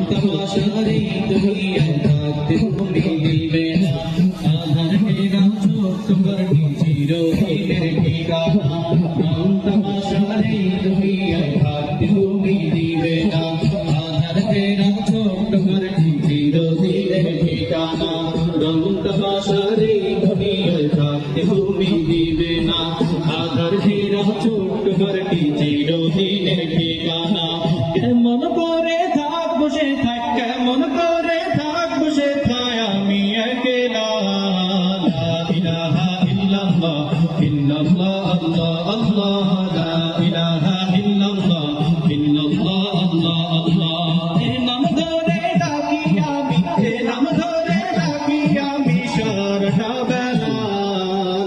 তমাশারে দুনিয়ায় থাকতে তুমি দিবে না আধার ঘেরা ছোট্ট ঘরটি চিরদিনের ঠিকানা তমাশারে দুনিয়ায় থাকতে তুমি দিবে না আধার ঘেরা ছোট্ট ঘরটি চিরদিনের ঠিকানা তমাশারে দুনিয়ায় থাকতে তুমি দিবে না আধার ঘেরা ছোট্ট ঘরটি চিরদিনের ঠিকানা কেমন করে থাক বসে থাক কেমন করে থাক বসে থাক আমি একলা লা ইলাহা ইল্লাল্লাহ ইল্লাল্লাহ আল্লাহ আল্লাহ লা ইলাহা ইল্লাল্লাহ ইল্লাল্লাহ আল্লাহ আল্লাহ এর নাম ধরে ডাকি আমি এর নাম ধরে ডাকি আমি সারাটা বেলা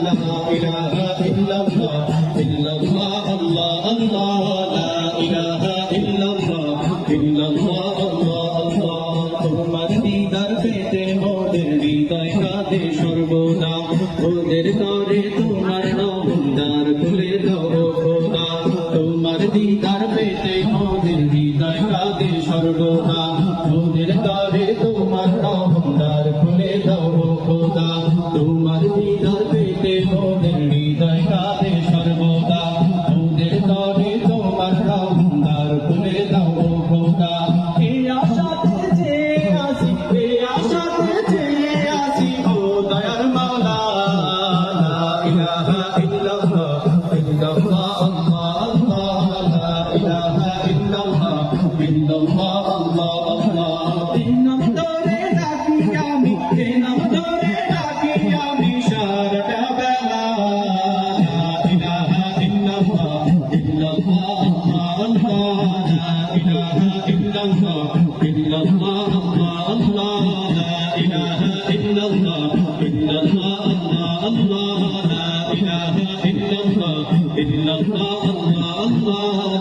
লা ইলাহা ইল্লাল্লাহ ইল্লাল্লাহ আল্লাহ আল্লাহ লা ইলাহা ইল্লাল্লাহ ইল্লাল্লাহ আল্লাহ আল্লাহ তোমার দিদার পেতে মোদের হৃদয় কাঁদে সর্বদা ওদের তরে তোমার নবদার খুলে দাও খোদা তোমার দিদার পেতে মোদের হৃদয় কাঁদে সর্বদা ওদের তরে তোমার নবদার খুলে দাও খোদা তোমার দিদার পেতে মোদের হৃদয় কাঁদে সর্বদা ওদের তরে তোমার নবদার খুলে দাও খোদা এই আশাতে যে আসি এই আশাতে যে আসি ও দয়ার মাওলা লা ইলাহা ইল্লাল্লাহ ইল্লাল্লাহ আল্লাহ আল্লাহ লা ইলাহা ইল্লাল্লাহ ইল্লাল্লাহ আল্লাহ আল্লাহ তিন নাম ধরে ডাকি আমি তিন নাম ধরে ডাকি আমি সারাটা বেলা লা ইলাহা ইল্লাল্লাহ ইল্লাল্লাহ আল্লাহ লা ইলাহা ইল্লাল্লাহ ইল্লাল্লাহ আল্লাহ লা ইলাহা ইল্লাল্লাহ ইল্লাল্লাহ আল্লাহ লা ইলাহা ইল্লাল্লাহ ইল্লাল্লাহ আল্লাহ